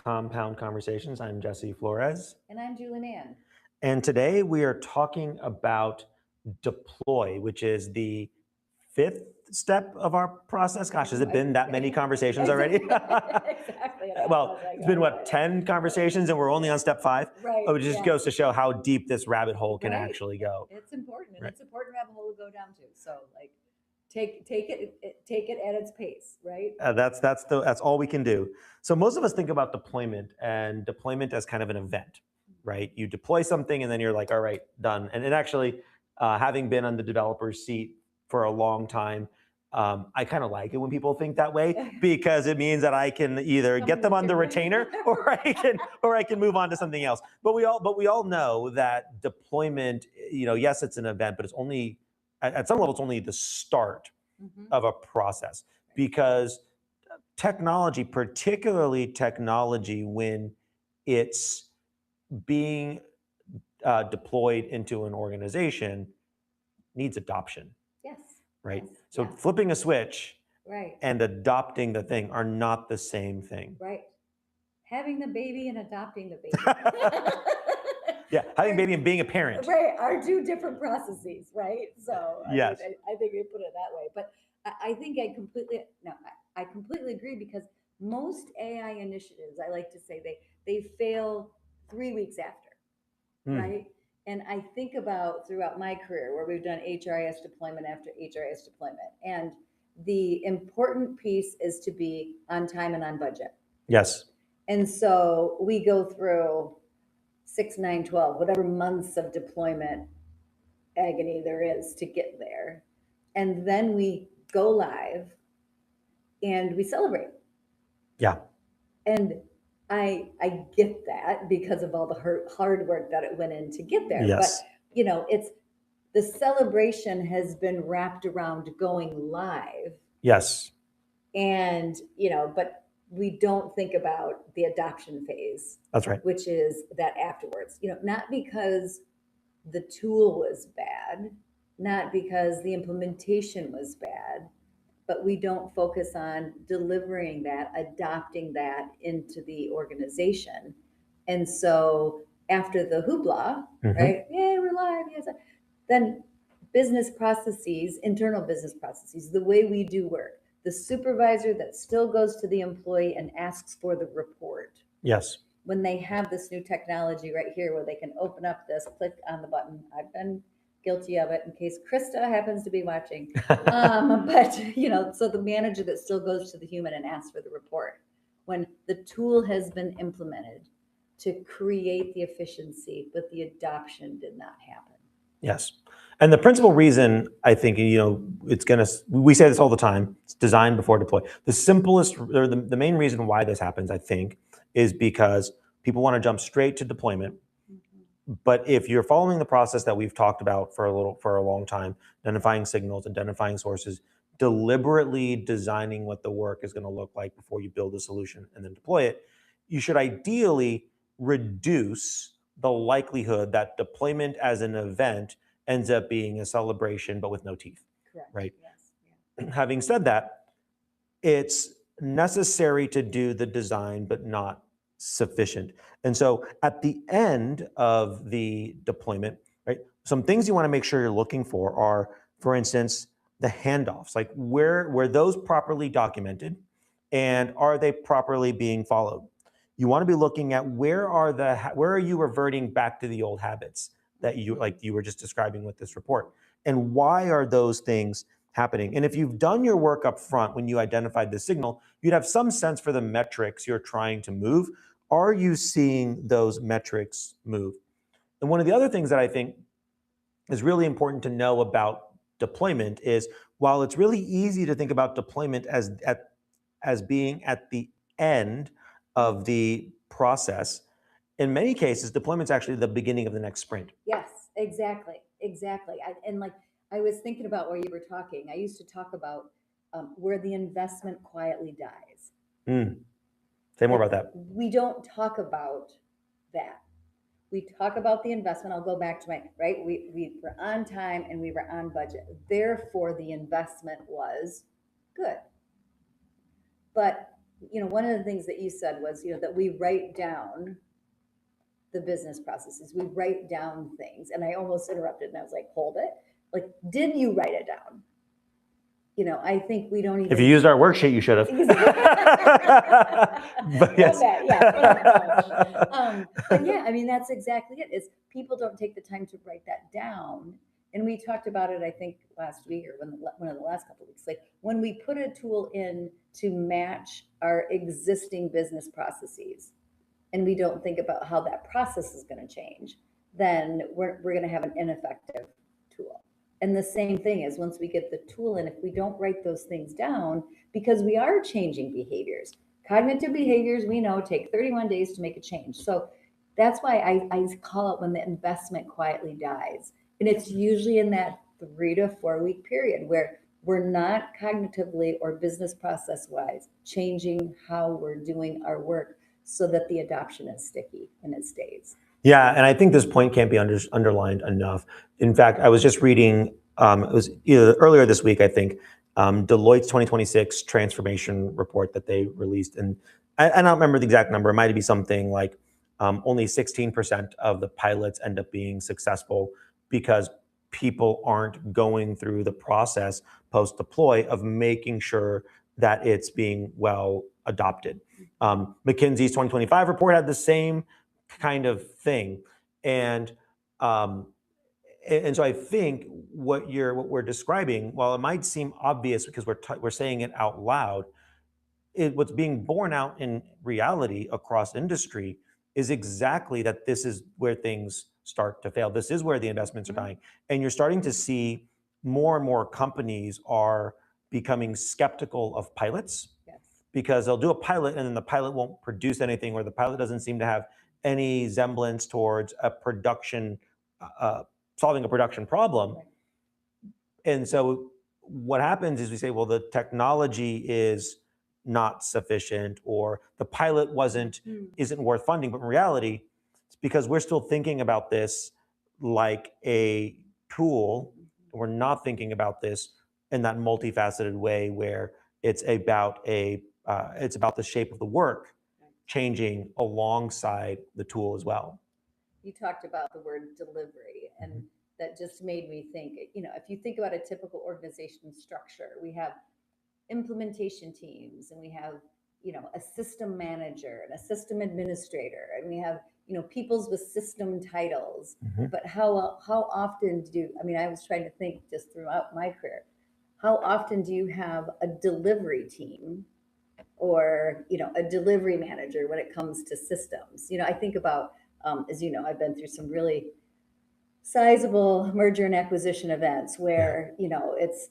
Compound Conversations. I'm Jesse Flores. And I'm Julie Mann. And today we are talking about deploy, which is the fifth step of our process. Gosh, has it been that many conversations already? Exactly. Well, it's been what, 10 conversations and we're only on step 5? Right. Oh, it just goes to show how deep this rabbit hole can actually go. It's important, and it's important rabbit hole to go down to. So like take it at its pace, right? That's all we can do. So most of us think about deployment as kind of an event, right? You deploy something and then you're like, all right, done. And it actually, having been on the developer's seat for a long time, I kind of like it when people think that way because it means that I can either get them on the retainer or I can move on to something else. But we all know that deployment, yes, it's an event, but it's only at some level it's only the start of a process, because technology, particularly technology when it's being deployed into an organization, needs adoption. Yes. Right. Yes. So Yeah. flipping a switch Right. and adopting the thing are not the same thing. Right. Having the baby and adopting the baby. Yeah, having a baby and being a parent. Right, are two different processes, right? So yes, I think we put it that way. But I think I completely agree, because most AI initiatives, I like to say, they fail 3 weeks after, right? And I think about throughout my career where we've done HRIS deployment after HRIS deployment, and the important piece is to be on time and on budget. Yes. And so we go through 6, 9, 12, whatever months of deployment agony there is to get there. And then we go live and we celebrate. Yeah. And I get that because of all the hard work that it went in to get there. Yes. But, it's the celebration has been wrapped around going live. Yes. And, but we don't think about the adoption phase. That's right. Which is that afterwards, not because the tool was bad, not because the implementation was bad, but we don't focus on delivering that, adopting that into the organization. And so after the hoopla, right? Yeah, we're live. Yes. Then business processes, internal business processes, the way we do work, the supervisor that still goes to the employee and asks for the report. Yes. When they have this new technology right here where they can open up this, click on the button. I've been guilty of it in case Krista happens to be watching. But, so the manager that still goes to the human and asks for the report, when the tool has been implemented to create the efficiency, but the adoption did not happen. Yes. And the principal reason, I think, we say this all the time, it's design before deploy. The simplest, or the main reason why this happens, I think, is because people want to jump straight to deployment. But if you're following the process that we've talked about for a long time, identifying signals, identifying sources, deliberately designing what the work is going to look like before you build a solution and then deploy it, you should ideally reduce the likelihood that deployment as an event ends up being a celebration, but with no teeth. Correct. Right? Yes. Yeah. Having said that, it's necessary to do the design, but not sufficient. And so at the end of the deployment, right, some things you want to make sure you're looking for are, for instance, the handoffs. Like were those properly documented, and are they properly being followed? You want to be looking at where are you reverting back to the old habits that you were just describing with this report, and why are those things happening? And if you've done your work up front when you identified the signal, you'd have some sense for the metrics you're trying to move. Are you seeing those metrics move? And one of the other things that I think is really important to know about deployment is, while it's really easy to think about deployment as being at the end of the process, in many cases, deployment's actually the beginning of the next sprint. Yes, exactly. I was thinking about where you were talking. I used to talk about where the investment quietly dies. Say more about that. We don't talk about that. We talk about the investment. I'll go back to we were on time and we were on budget. Therefore, the investment was good. But one of the things that you said was, that we write down the business processes, we write down things. And I almost interrupted and I was like, hold it. Like, did you write it down? I think we don't even. If you used our worksheet, you should have. But yes. But yeah, I mean, that's exactly it, is people don't take the time to write that down. And we talked about it, I think, last week or one of the last couple of weeks. Like, when we put a tool in to match our existing business processes, and we don't think about how that process is going to change, then we're going to have an ineffective tool. And the same thing is, once we get the tool in, if we don't write those things down, because we are changing behaviors. Cognitive behaviors, we know, take 31 days to make a change. So that's why I call it when the investment quietly dies. And it's usually in that 3 to 4 week period where we're not cognitively or business process wise changing how we're doing our work so that the adoption is sticky and it stays. Yeah, and I think this point can't be underlined enough. In fact, I was just reading, it was either earlier this week, I think, Deloitte's 2026 transformation report that they released. And I don't remember the exact number. It might be something like only 16% of the pilots end up being successful because people aren't going through the process post-deploy of making sure that it's being well adopted. McKinsey's 2025 report had the same kind of thing. And so I think what we're describing, while it might seem obvious because we're saying it out loud, what's being borne out in reality across industry is exactly that this is where things start to fail. This is where the investments are dying. And you're starting to see more and more companies are becoming skeptical of pilots. Yes. Because they'll do a pilot and then the pilot won't produce anything, or the pilot doesn't seem to have any semblance towards a production, solving a production problem. Right. And so what happens is we say, well, the technology is not sufficient, or the pilot isn't worth funding. But in reality, it's because we're still thinking about this like a tool. We're not thinking about this in that multifaceted way where it's about the shape of the work changing alongside the tool as well. You talked about the word delivery, and that just made me think, if you think about a typical organization structure, we have implementation teams, and we have, a system manager and a system administrator, and we have, peoples with system titles. But how often I was trying to think just throughout my career, how often do you have a delivery team or, a delivery manager when it comes to systems? I think about, as you know, I've been through some really sizable merger and acquisition events where, it's,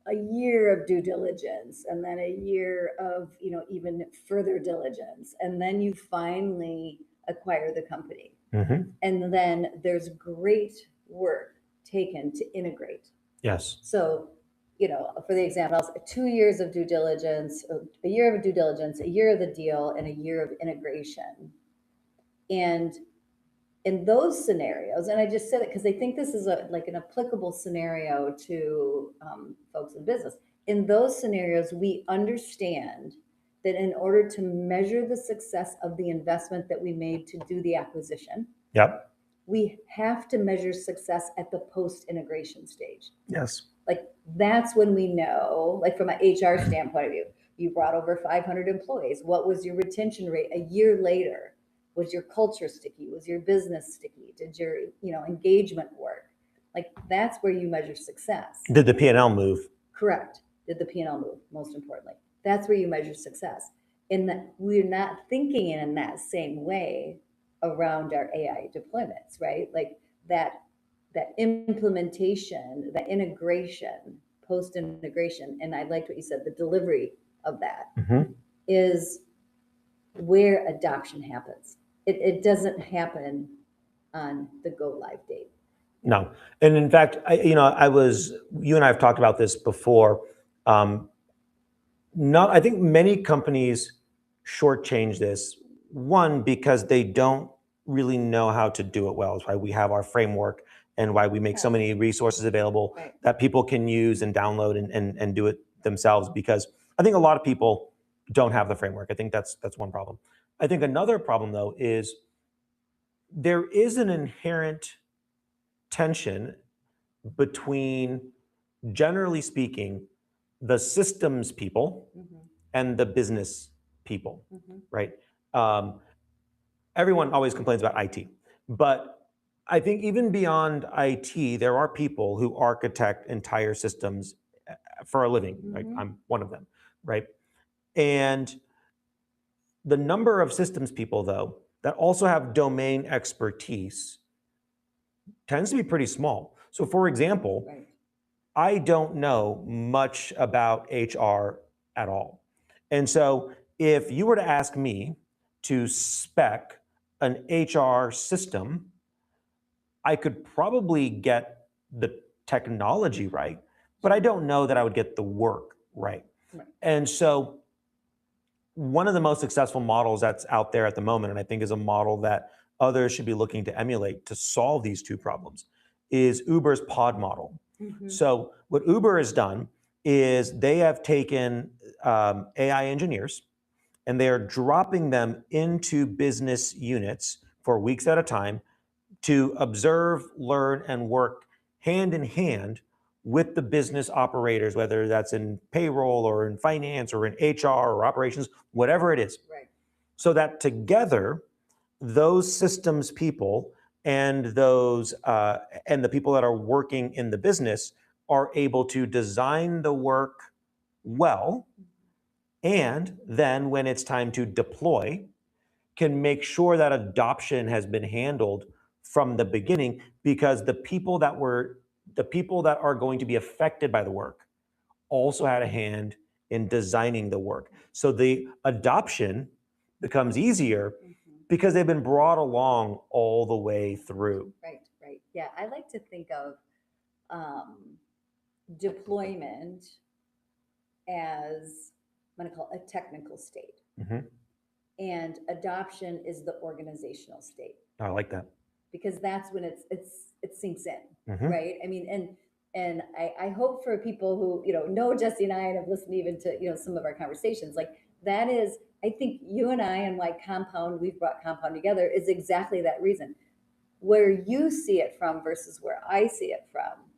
a year of due diligence and then a year of, even further diligence. And then you finally acquire the company. And then there's great work taken to integrate. Yes. So, for the example, 2 years of due diligence, a year of due diligence, a year of the deal, and a year of integration. And in those scenarios, and I just said it because I think this is an applicable scenario to folks in business. In those scenarios, we understand that in order to measure the success of the investment that we made to do the acquisition, yep, we have to measure success at the post-integration stage. Yes. Like, that's when we know, like from an HR standpoint of view, you brought over 500 employees. What was your retention rate a year later? Was your culture sticky? Was your business sticky? Did your, engagement work? Like, that's where you measure success. Did the P&L move? Correct. Did the P&L move, most importantly. That's where you measure success. In that we're not thinking in that same way around our AI deployments, right? Like that implementation, that integration, post-integration, and I liked what you said, the delivery of that is where adoption happens. It doesn't happen on the go live date. No. And in fact, you and I have talked about this before. I think many companies shortchange this. One, because they don't really know how to do it well. It's why we have our framework and why we make so many resources available that people can use and download and do it themselves. Because I think a lot of people don't have the framework. I think that's one problem. I think another problem though is there is an inherent tension between, generally speaking, the systems people Mhm, and the business people, mhm. right? Um, Everyone always complains about IT, but I think even beyond IT, there are people who architect entire systems for a living. Right? Mhm. I'm one of them, right? And the number of systems people, though, that also have domain expertise tends to be pretty small. So, for example, Right. I don't know much about HR at all. And so, if you were to ask me to spec an HR system, I could probably get the technology right, but I don't know that I would get the work right. Right. And so, one of the most successful models that's out there at the moment, and I think is a model that others should be looking to emulate to solve these two problems, is Uber's pod model. Mhm. So, what Uber has done is they have taken AI engineers and they are dropping them into business units for weeks at a time to observe, learn, and work hand in hand with the business operators, whether that's in payroll or in finance or in HR or operations, whatever it is, Right. so that together, those systems people and those and the people that are working in the business are able to design the work well, and then when it's time to deploy, can make sure that adoption has been handled from the beginning, because the people that are going to be affected by the work also had a hand in designing the work. So the adoption becomes easier Mhm. because they've been brought along all the way through. Right. Right. Yeah. I like to think of deployment as I'm going to call it a technical state, Mhm. and adoption is the organizational state, I like that. because that's when it sinks in, Mhm. right? I mean, and I hope for people who know Jesse and I and have listened even to some of our conversations, like that is, I think you and I and like Compound, we've brought Compound together, is exactly that reason. Where you see it from versus where I see it from,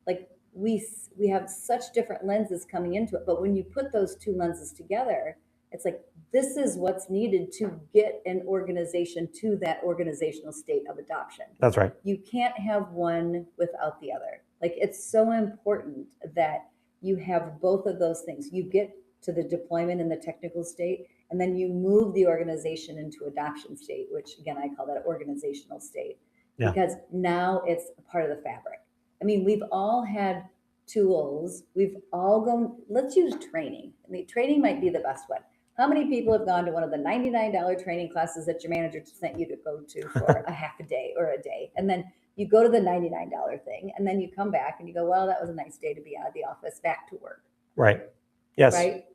like we have such different lenses coming into it, but when you put those two lenses together, it's like this is what's needed to get an organization to that organizational state of adoption. That's right. You can't have one without the other. Like it's so important that you have both of those things. You get to the deployment in the technical state, and then you move the organization into adoption state, which again I call that organizational state, Yeah. because now it's a part of the fabric. I mean, we've all had tools. We've all gone, let's use training. I mean, training might be the best one. How many people have gone to one of the $99 training classes that your manager sent you to go to for a half a day or a day? And then you go to the $99 thing, and then you come back and you go, well, that was a nice day to be out of the office, back to work, Right. Yes. right?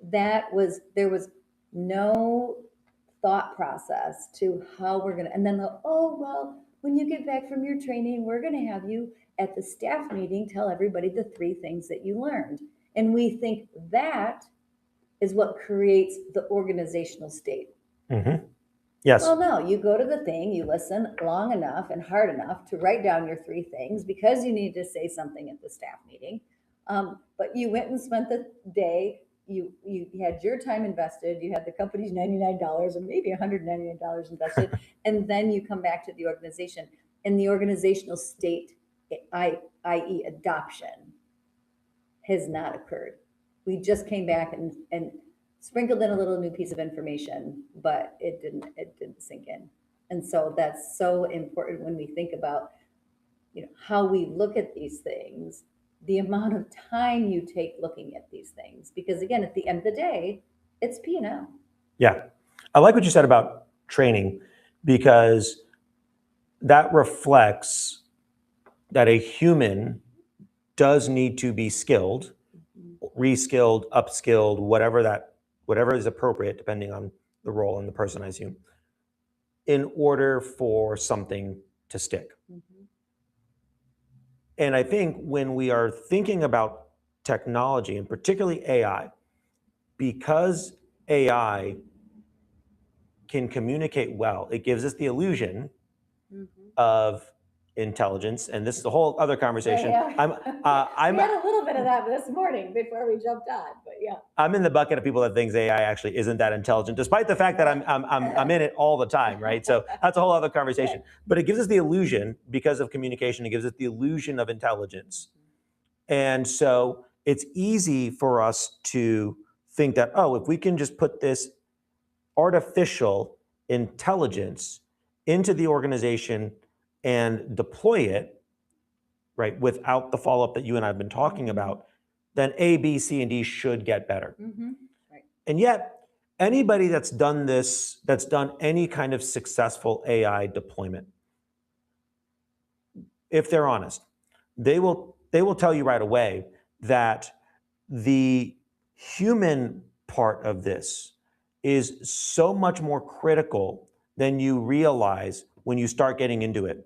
There was no thought process to how we're going to, and then oh, well, when you get back from your training, we're going to have you at the staff meeting tell everybody the 3 things that you learned. And we think that is what creates the organizational state. Mhm. Yes. Well, no, you go to the thing, you listen long enough and hard enough to write down your 3 things because you need to say something at the staff meeting. But you went and spent the day, you had your time invested, you had the company's $99 or maybe $199 invested, and then you come back to the organization. And the organizational state, i.e. adoption, has not occurred. We just came back and sprinkled in a little new piece of information, but it didn't sink in. And so that's so important when we think about how we look at these things, the amount of time you take looking at these things, because again, at the end of the day, it's P&L. Yeah. I like what you said about training, because that reflects that a human does need to be skilled, reskilled, upskilled, whatever is appropriate depending on the role and the person, I assume, in order for something to stick. Mm-hmm. And I think when we are thinking about technology, and particularly AI, because AI can communicate well, it gives us the illusion of intelligence, and this is a whole other conversation. We had a little bit of that this morning before we jumped on, but yeah. I'm in the bucket of people that thinks AI actually isn't that intelligent, despite the fact that I'm in it all the time, right? So that's a whole other conversation. But it gives us the illusion, because of communication, it gives us the illusion of intelligence. And so it's easy for us to think that, oh, if we can just put this artificial intelligence into the organization and deploy it, right, without the follow-up that you and I have been talking about, then A, B, C, and D should get better. Right. And yet, anybody that's done this, that's done any kind of successful AI deployment, if they're honest, they will tell you right away that the human part of this is so much more critical than you realize when you start getting into it.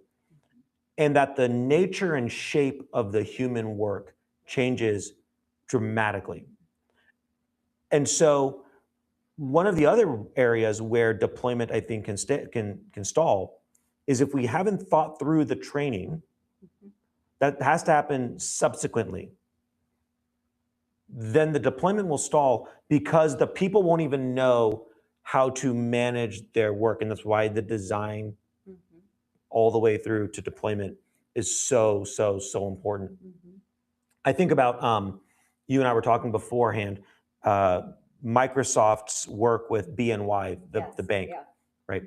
And that the nature and shape of the human work changes dramatically. And so one of the other areas where deployment, I think, can stall is if we haven't thought through the training that has to happen subsequently. Then the deployment will stall because the people won't even know how to manage their work. And that's why the design all the way through to deployment is so important. I think about, you and I were talking beforehand, Microsoft's work with BNY, the bank, right?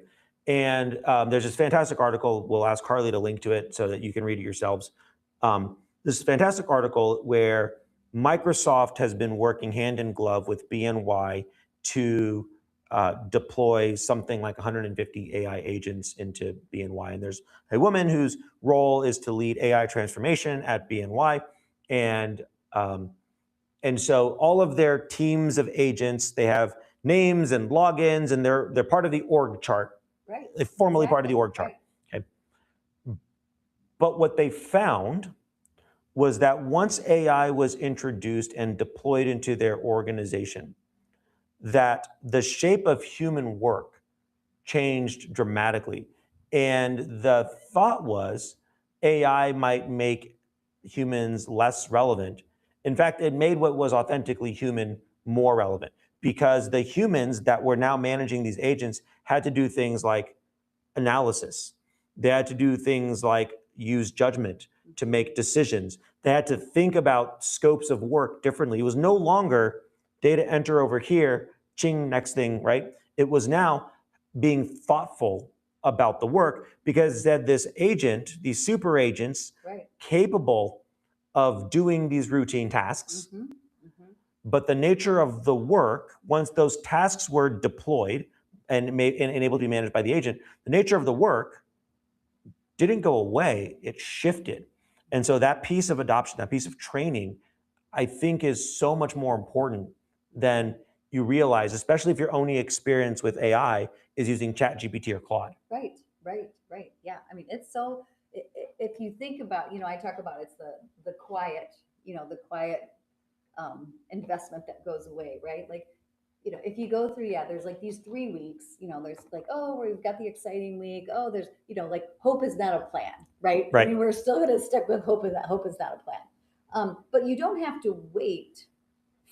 And there's this fantastic article, we'll ask Carly to link to it so that you can read it yourselves. This fantastic article where Microsoft has been working hand in glove with BNY to deploy something like 150 AI agents into BNY. And there's a woman whose role is to lead AI transformation at BNY. And so all of their teams of agents, they have names and logins, and they're part of the org chart. Right. They're formally part of the org chart. Right. Okay. But what they found was that once AI was introduced and deployed into their organization, that the shape of human work changed dramatically. And the thought was AI might make humans less relevant. In fact, it made what was authentically human more relevant, because the humans that were now managing these agents had to do things like analysis. They had to do things like use judgment to make decisions. They had to think about scopes of work differently. It was no longer data enter over here, ching, next thing, right? It was now being thoughtful about the work, because then this agent, these super agents, capable of doing these routine tasks, but the nature of the work, once those tasks were deployed and able to be managed by the agent, the nature of the work didn't go away, it shifted. And so that piece of adoption, that piece of training, I think is so much more important than you realize, especially if your only experience with AI is using ChatGPT or Claude. Right. Yeah. I mean, it's so, if you think about, I talk about it's the quiet, investment that goes away, right? Like, if you go through, there's like these 3 weeks, there's like, oh, we've got the exciting week. Oh, there's, like hope is not a plan, right? Right. I mean, we're still going to stick with hope is not a plan. But you don't have to wait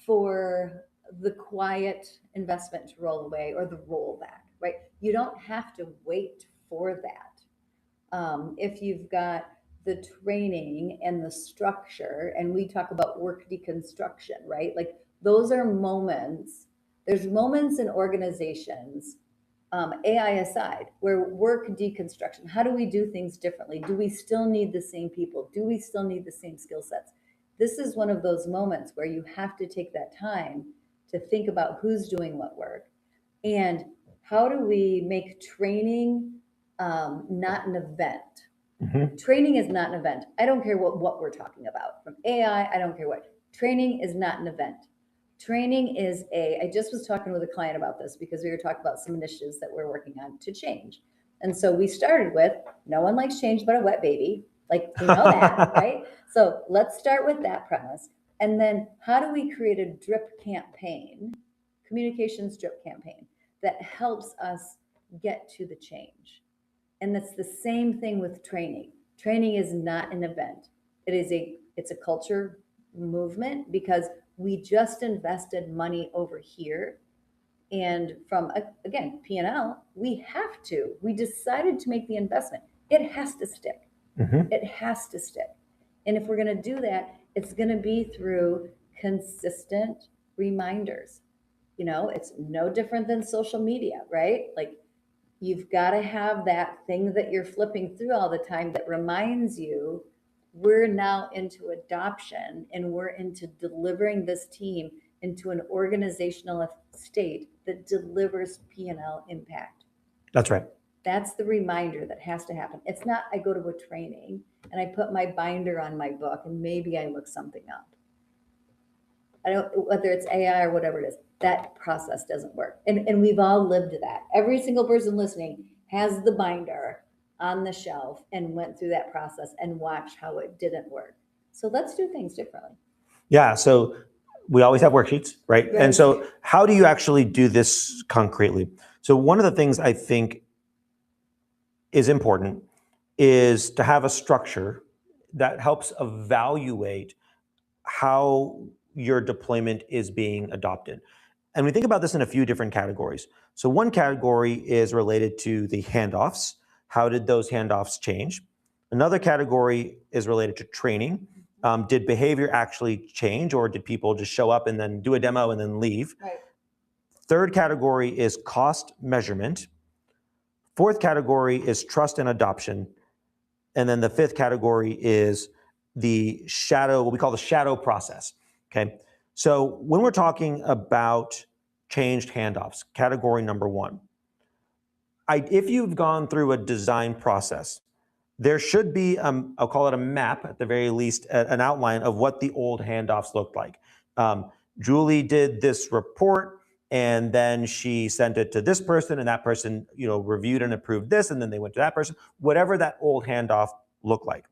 for the quiet investment to roll away or the rollback, right? You don't have to wait for that. If you've got the training and the structure, and we talk about work deconstruction, right? Like those are moments. There's moments in organizations, AI aside, where work deconstruction, how do we do things differently? Do we still need the same people? Do we still need the same skill sets? This is one of those moments where you have to take that time to think about who's doing what work, and how do we make training not an event. Training is not an event. I don't care what we're talking about. From AI, I don't care what. Training is not an event. Training is I just was talking with a client about this because we were talking about some initiatives that we're working on to change. And so we started with, no one likes change but a wet baby. Like, you know that, right? So let's start with that premise. And then how do we create a drip campaign communications drip campaign that helps us get to the change. And that's the same thing with training. Training is not an event. It's a culture movement, because we just invested money over here. And from, again, P&L, we decided to make the investment. It has to stick. Mhm. It has to stick. And if we're going to do that, it's going to be through consistent reminders. It's no different than social media, right? Like, you've got to have that thing that you're flipping through all the time that reminds you we're now into adoption, and we're into delivering this team into an organizational state that delivers P&L impact. That's right. That's the reminder that has to happen. It's not I go to a training and I put my binder on my book and maybe I look something up. Whether it's AI or whatever it is, that process doesn't work. And we've all lived that. Every single person listening has the binder on the shelf and went through that process and watched how it didn't work. So let's do things differently. Yeah. So we always have worksheets, right? Right. And so how do you actually do this concretely? So one of the things I think is important is to have a structure that helps evaluate how your deployment is being adopted. And we think about this in a few different categories. So one category is related to the handoffs. How did those handoffs change? Another category is related to training. Did behavior actually change, or did people just show up and then do a demo and then leave? Right. Third category is cost measurement. Fourth category is trust and adoption. And then the fifth category is the shadow, what we call the shadow process. Okay. So when we're talking about changed handoffs, category number one, if you've gone through a design process, there should be, I'll call it a map at the very least, an outline of what the old handoffs looked like. Julie did this report, and then she sent it to this person, and that person, reviewed and approved this, and then they went to that person, whatever that old handoff looked like.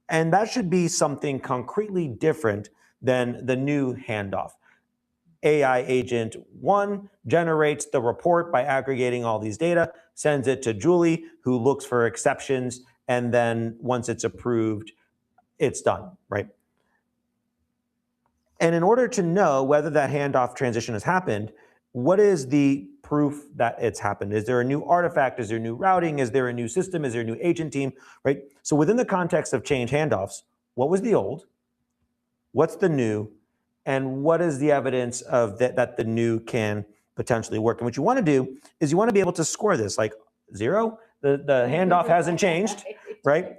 And that should be something concretely different than the new handoff. AI agent 1 generates the report by aggregating all these data, sends it to Julie, who looks for exceptions, and then once it's approved, it's done, right? And in order to know whether that handoff transition has happened, what is the proof that it's happened? Is there a new artifact? Is there new routing? Is there a new system? Is there a new agent team, right? So within the context of change handoffs, what was the old? What's the new? And what is the evidence of that the new can potentially work? And what you want to do is you want to be able to score this, like 0, the handoff hasn't changed, right?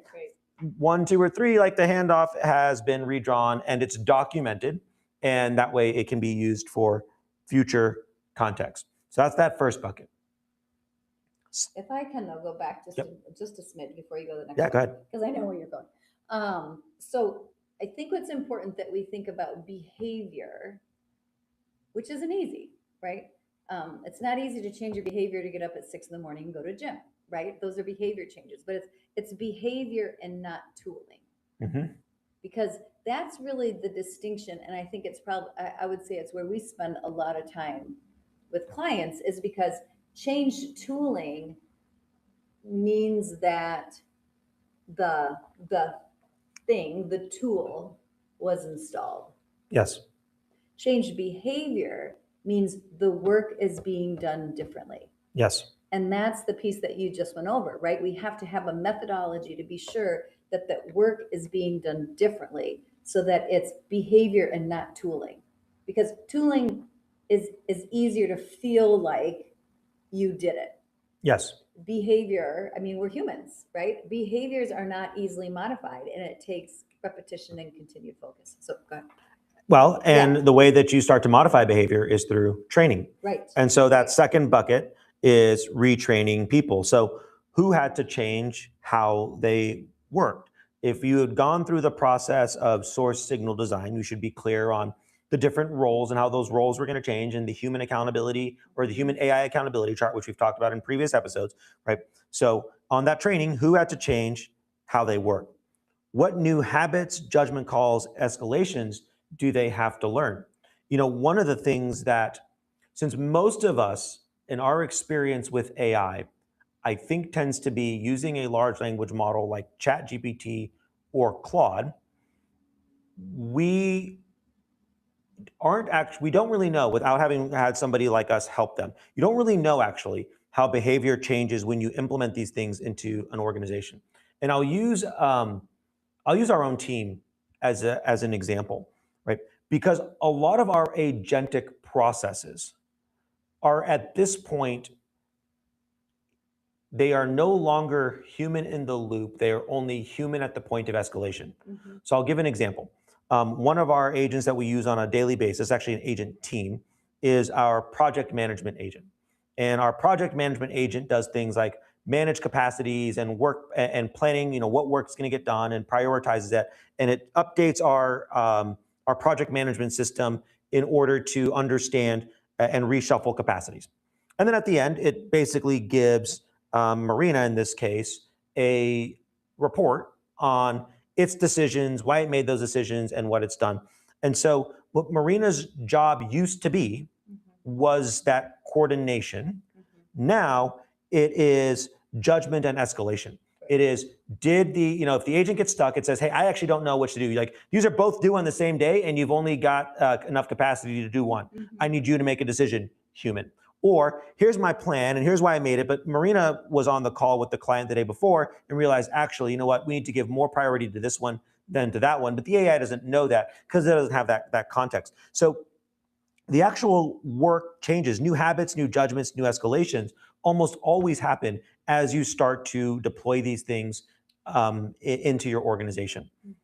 1, 2, or 3, like the handoff has been redrawn and it's documented, and that way it can be used for future context. So that's that first bucket. If I can, though, go back just a smidge before you go to the next Yeah, go ahead. because I know where you're going. So I think what's important that we think about behavior, which isn't easy, right? It's not easy to change your behavior to get up at 6 a.m. and go to gym, right? Those are behavior changes, but it's behavior and not tooling. Mm-hmm. Because that's really the distinction. And I think it's probably, I would say it's where we spend a lot of time with clients, is because change tooling means that the thing, the tool was installed. Yes. Change behavior means the work is being done differently. Yes. And that's the piece that you just went over, right? We have to have a methodology to be sure that that work is being done differently, so that it's behavior and not tooling. Because tooling is easier to feel like you did it. Yes. Behavior, I mean, we're humans, right? Behaviors are not easily modified, and it takes repetition and continued focus. So go ahead. Well, and the way that you start to modify behavior is through training. Right. And so that second bucket is retraining people. So who had to change how they worked? If you had gone through the process of source signal design, you should be clear on the different roles and how those roles were going to change in the human accountability or the human AI accountability chart, which we've talked about in previous episodes, right? So on that training, who had to change how they work? What new habits, judgment calls, escalations do they have to learn? One of the things that since most of us in our experience with AI, I think tends to be using a large language model like ChatGPT or Claude, we we don't really know, without having had somebody like us help them, you don't really know actually how behavior changes when you implement these things into an organization. And I'll use our own team as an example, right? Because a lot of our agentic processes are at this point, they are no longer human in the loop. They are only human at the point of escalation. Mhm. So I'll give an example. One of our agents that we use on a daily basis, actually an agent team, is our project management agent. And our project management agent does things like manage capacities and work and planning, what work's going to get done, and prioritizes that. And it updates our project management system in order to understand and reshuffle capacities. And then at the end, it basically gives Marina, in this case, a report on its decisions, why it made those decisions, and what it's done. And so, what Marina's job used to be Mhm. was that coordination. Mhm. Now it is judgment and escalation. It is, if the agent gets stuck, it says, hey, I actually don't know what to do. Like, these are both due on the same day, and you've only got enough capacity to do one. Mhm. I need you to make a decision, human. Or here's my plan and here's why I made it. But Marina was on the call with the client the day before and realized, actually, you know what? We need to give more priority to this one than to that one. But the AI doesn't know that because it doesn't have that context. So the actual work changes, new habits, new judgments, new escalations almost always happen as you start to deploy these things into your organization. Mhm.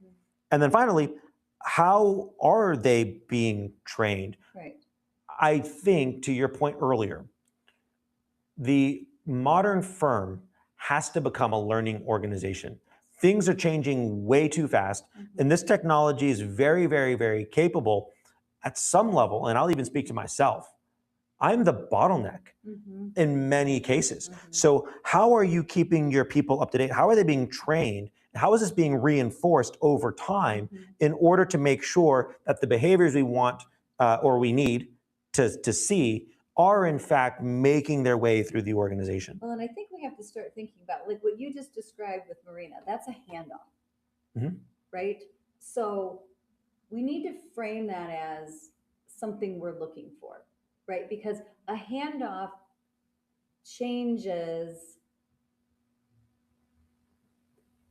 And then finally, how are they being trained? Right. I think, to your point earlier, the modern firm has to become a learning organization. Things are changing way too fast, Mhm. and this technology is very, very, very capable at some level. And I'll even speak to myself. I'm the bottleneck Mhm. in many cases. Mhm. So, how are you keeping your people up to date? How are they being trained? How is this being reinforced over time Mhm. in order to make sure that the behaviors we want or we need to see are in fact making their way through the organization? Well, and I think we have to start thinking about like what you just described with Marina. That's a handoff, Mhm. right? So we need to frame that as something we're looking for, right? Because a handoff changes.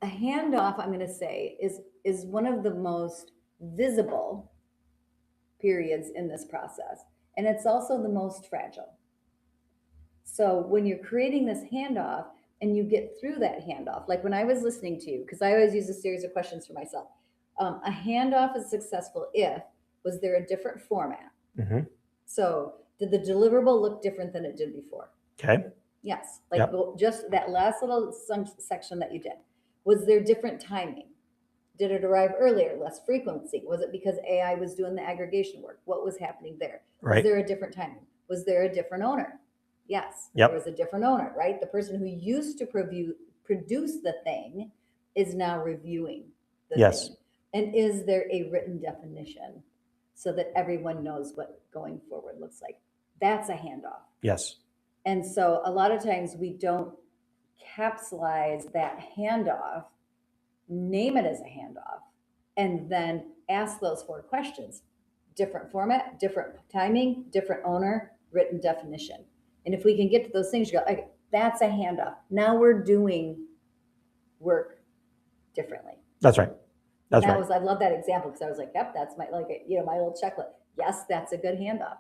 A handoff, I'm going to say, is one of the most visible periods in this process, and it's also the most fragile. So when you're creating this handoff and you get through that handoff, like when I was listening to you, because I always use a series of questions for myself, a handoff is successful if was there a different format? Mhm. So did the deliverable look different than it did before? Okay. Yes, like Yep. just that last little section that you did. Was there different timing? Did it arrive earlier, less frequency? Was it because AI was doing the aggregation work? What was happening there? Was Right. there a different timing? Was there a different owner? Yes, Yep. there was a different owner, right? The person who used to produce the thing is now reviewing the Yes. thing. And is there a written definition so that everyone knows what going forward looks like? That's a handoff. Yes. And so a lot of times we don't capsulize that handoff, name it as a handoff, and then ask those 4 questions. Different format, different timing, different owner, written definition. And if we can get to those things, you go, okay, that's a handoff. Now we're doing work differently. That's right. That's right. I love that example because I was like, yep, that's my my little checklist. Yes, that's a good handoff.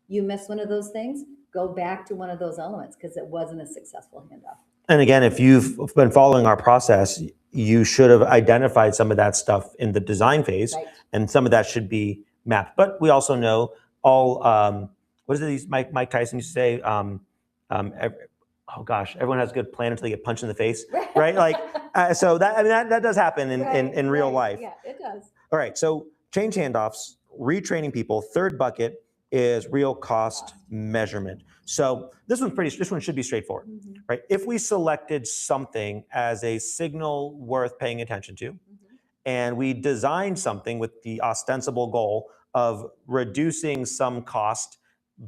You miss one of those things, go back to one of those elements because it wasn't a successful handoff. And again, if you've been following our process, you should have identified some of that stuff in the design phase, Right. and some of that should be mapped. But we also know all, what is it these Mike Tyson used to say? Oh gosh, everyone has a good plan until they get punched in the face, right? Like, so that does happen in real life. Yeah, it does. All right, so change handoffs, retraining people. Third bucket is real cost measurement. So this one should be straightforward, Mhm. right? If we selected something as a signal worth paying attention to, Mhm. and we designed something with the ostensible goal of reducing some cost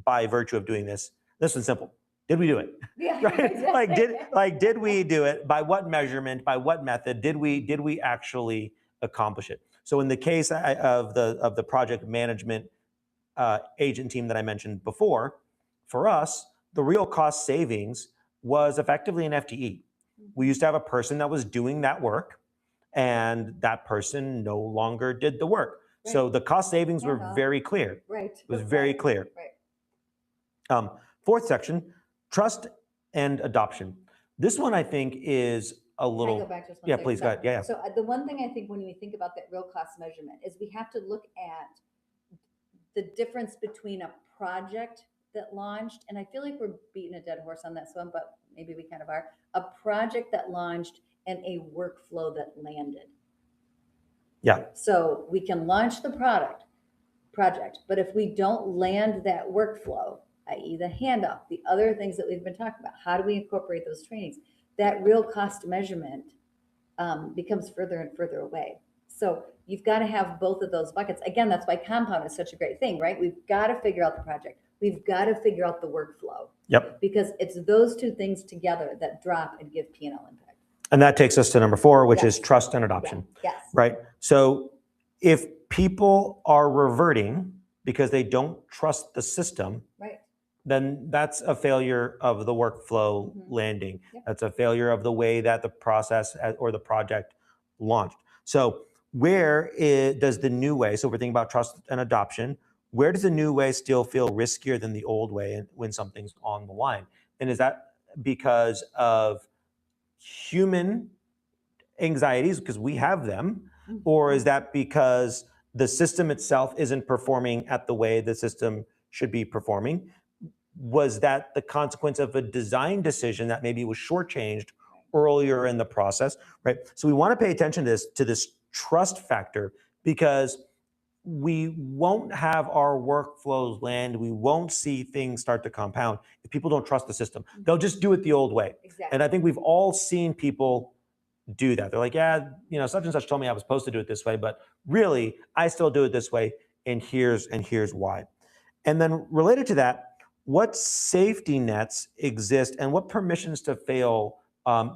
by virtue of doing this. This one's simple. Did we do it? Yeah. Right? Did we do it? By what measurement? By what method? Did we actually accomplish it? So in the case of the project management agent team that I mentioned before, for us, the real cost savings was effectively an FTE. We used to have a person that was doing that work, and that person no longer did the work. Right. So the cost savings were Yeah. very clear. Right. It was very clear. Right. Fourth section, trust and adoption. This one I think is a Can I little. go back just one Yeah, second? please go ahead. Yeah. So the one thing I think when we think about that real cost measurement is we have to look at the difference between a project that launched, and I feel like we're beating a dead horse on this one, but maybe we kind of are, a project that launched and a workflow that landed. Yeah. So we can launch the project, but if we don't land that workflow, i.e. the handoff, the other things that we've been talking about, how do we incorporate those trainings? That real cost measurement becomes further and further away. So you've got to have both of those buckets. Again, that's why compound is such a great thing, right? We've got to figure out the project. We've got to figure out the workflow. Yep. Because it's those two things together that drop and give P&L impact. And that takes us to number 4, which Yes. is trust and adoption. Yes. Right? So if people are reverting because they don't trust the system, Right. then that's a failure of the workflow landing. Yep. That's a failure of the way that the process or the project launched. So where does the new way, so we're thinking about trust and adoption, where does the new way still feel riskier than the old way when something's on the line? And is that because of human anxieties, because we have them, or is that because the system itself isn't performing at the way the system should be performing? Was that the consequence of a design decision that maybe was shortchanged earlier in the process, right? So we want to pay attention to this trust factor, because we won't have our workflows land. We won't see things start to compound if people don't trust the system. They'll just do it the old way. Exactly. And I think we've all seen people do that. They're like, yeah, such and such told me I was supposed to do it this way, but really I still do it this way, and here's why. And then related to that, what safety nets exist and what permissions to fail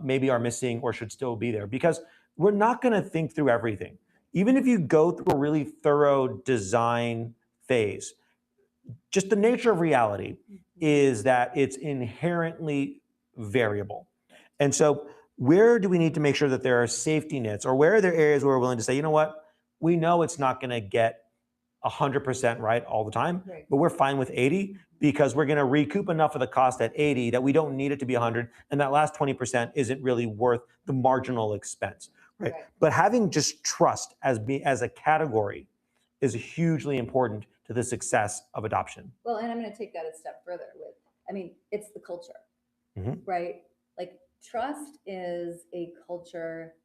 maybe are missing or should still be there? Because we're not going to think through everything. Even if you go through a really thorough design phase, just the nature of reality is that it's inherently variable. And so where do we need to make sure that there are safety nets, or where are there areas where we're willing to say, you know what, we know it's not going to get 100% right all the time, Right. but we're fine with 80 because we're going to recoup enough of the cost at 80 that we don't need it to be 100, and that last 20% isn't really worth the marginal expense, right? But having just trust as a category is hugely important to the success of adoption. Well, and I'm going to take that a step further it's the culture, right? Like trust is a culture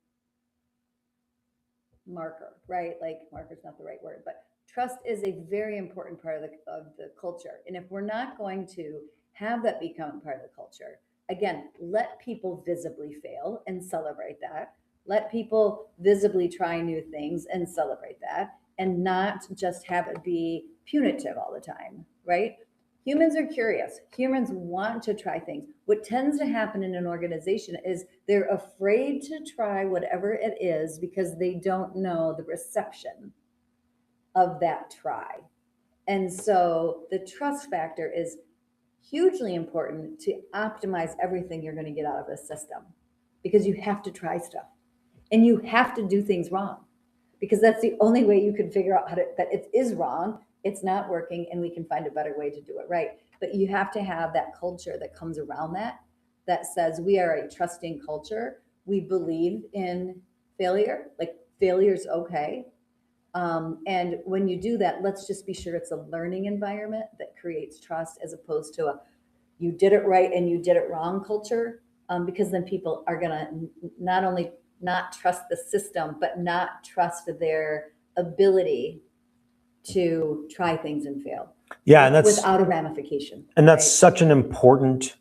marker, right? Like marker's not the right word, but trust is a very important part of the culture. And if we're not going to have that become part of the culture, again, let people visibly fail and celebrate that. Let people visibly try new things and celebrate that, and not just have it be punitive all the time, right? Humans are curious. Humans want to try things. What tends to happen in an organization is they're afraid to try whatever it is because they don't know the reception of that try. And so the trust factor is hugely important to optimize everything you're going to get out of the system, because you have to try stuff and you have to do things wrong, because that's the only way you can figure out that it is wrong, it's not working, and we can find a better way to do it right. But you have to have that culture that comes around that says we are a trusting culture. We believe in failure, like failure's okay. And when you do that, let's just be sure it's a learning environment that creates trust, as opposed to a you did it right and you did it wrong culture, because then people are going to not only not trust the system, but not trust their ability to try things and fail. Yeah, and that's without a ramification. And that's such an important,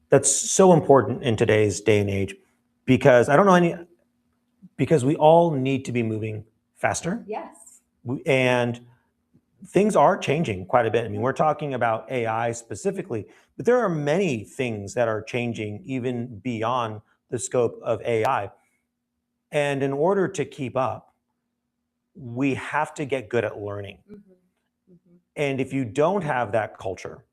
that's so important in today's day and age, because because we all need to be moving faster. Yes. And things are changing quite a bit. I mean, we're talking about AI specifically, but there are many things that are changing even beyond the scope of AI. And in order to keep up, we have to get good at learning. And if you don't have that culture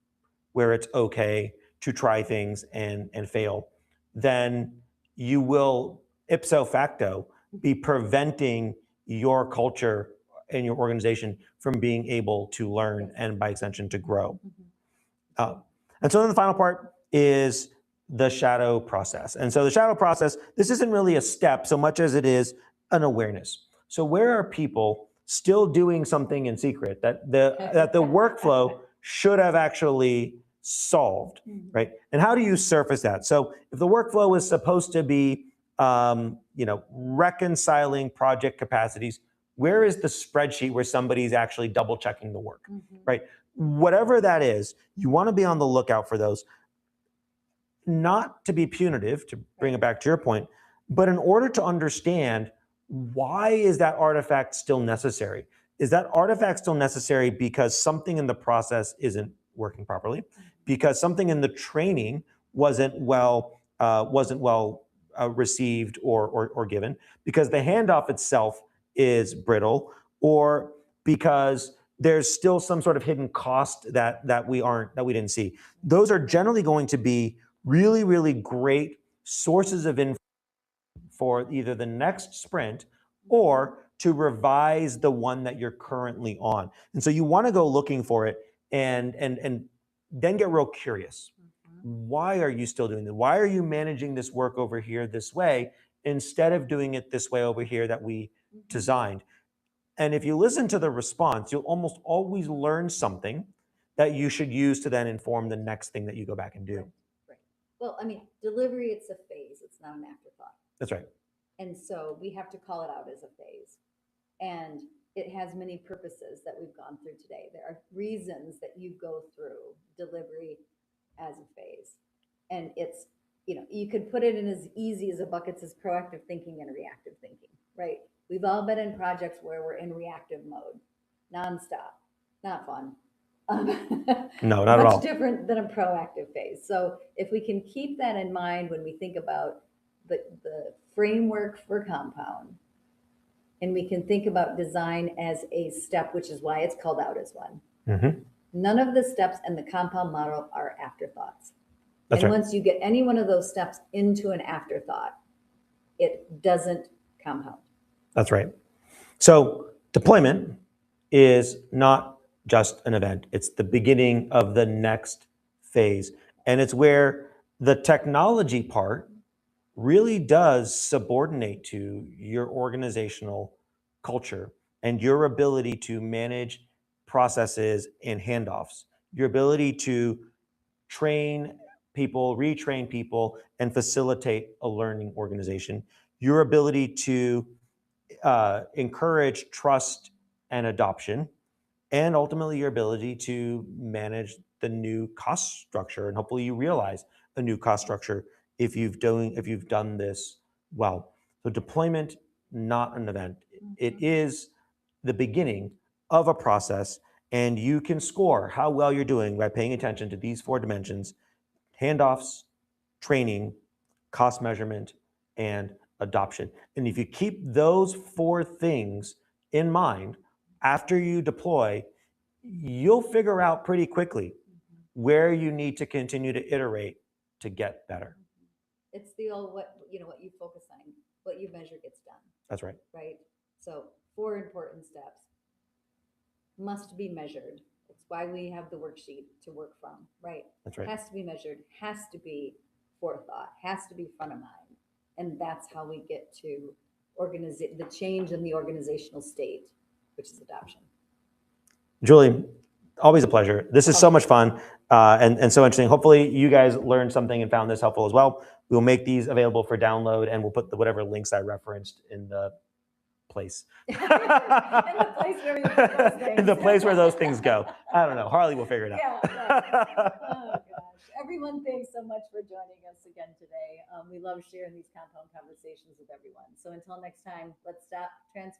where it's okay to try things and fail, then you will ipso facto be preventing your culture and your organization from being able to learn and by extension to grow. And so then the final part is the shadow process. And so the shadow process, this isn't really a step so much as it is an awareness. So where are people still doing something in secret that the workflow should have actually solved, right? And how do you surface that? So if the workflow is supposed to be, reconciling project capacities, where is the spreadsheet where somebody's actually double checking the work, right? Whatever that is, you want to be on the lookout for those. Not to be punitive, to bring it back to your point, but in order to understand why is that artifact still necessary? Is that artifact still necessary because something in the process isn't working properly? Because something in the training wasn't well received or given? Because the handoff itself is brittle, or because there's still some sort of hidden cost that we didn't see? Those are generally going to be really, really great sources of information for either the next sprint or to revise the one that you're currently on. And so you want to go looking for it and then get real curious. Why are you still doing that? Why are you managing this work over here this way instead of doing it this way over here that we designed? And if you listen to the response, you'll almost always learn something that you should use to then inform the next thing that you go back and do. Right. Well, I mean, delivery, it's a phase. It's not an afterthought. That's right. And so we have to call it out as a phase. And it has many purposes that we've gone through today. There are reasons that you go through delivery as a phase. And it's, you could put it in as easy as a bucket as proactive thinking and reactive thinking, right? We've all been in projects where we're in reactive mode, nonstop, not fun. No, not at all. Much different than a proactive phase. So if we can keep that in mind when we think about the framework for Compound, and we can think about design as a step, which is why it's called out as one. None of the steps in the Compound model are afterthoughts. That's and right. Once you get any one of those steps into an afterthought, it doesn't compound. That's right. So deployment is not just an event. It's the beginning of the next phase. And it's where the technology part really does subordinate to your organizational culture and your ability to manage processes and handoffs, your ability to train people, retrain people, and facilitate a learning organization, your ability to encourage trust and adoption, and ultimately your ability to manage the new cost structure. And hopefully you realize a new cost structure if you've done this well. So deployment, not an event. It is the beginning of a process, and you can score how well you're doing by paying attention to these 4 dimensions: handoffs, training, cost measurement, and adoption. And if you keep those 4 things in mind after you deploy, you'll figure out pretty quickly where you need to continue to iterate to get better. It's the old what you focus on, what you measure gets done. That's right. Right. So 4 important steps must be measured. It's why we have the worksheet to work from. Right. That's right. Has to be measured. Has to be forethought. Has to be front of mind. And that's how we get to the change in the organizational state, which is adoption. Julie, always a pleasure. This is so much fun and so interesting. Hopefully you guys learned something and found this helpful as well. We'll make these available for download, and we'll put whatever links I referenced in the place. In the place where you put those things. In the place where those things go. I don't know. Harley will figure it out. Yeah. Oh, gosh. Everyone, thanks so much for joining us again today. We love sharing these Compound conversations with everyone. So until next time, let's stop transforming.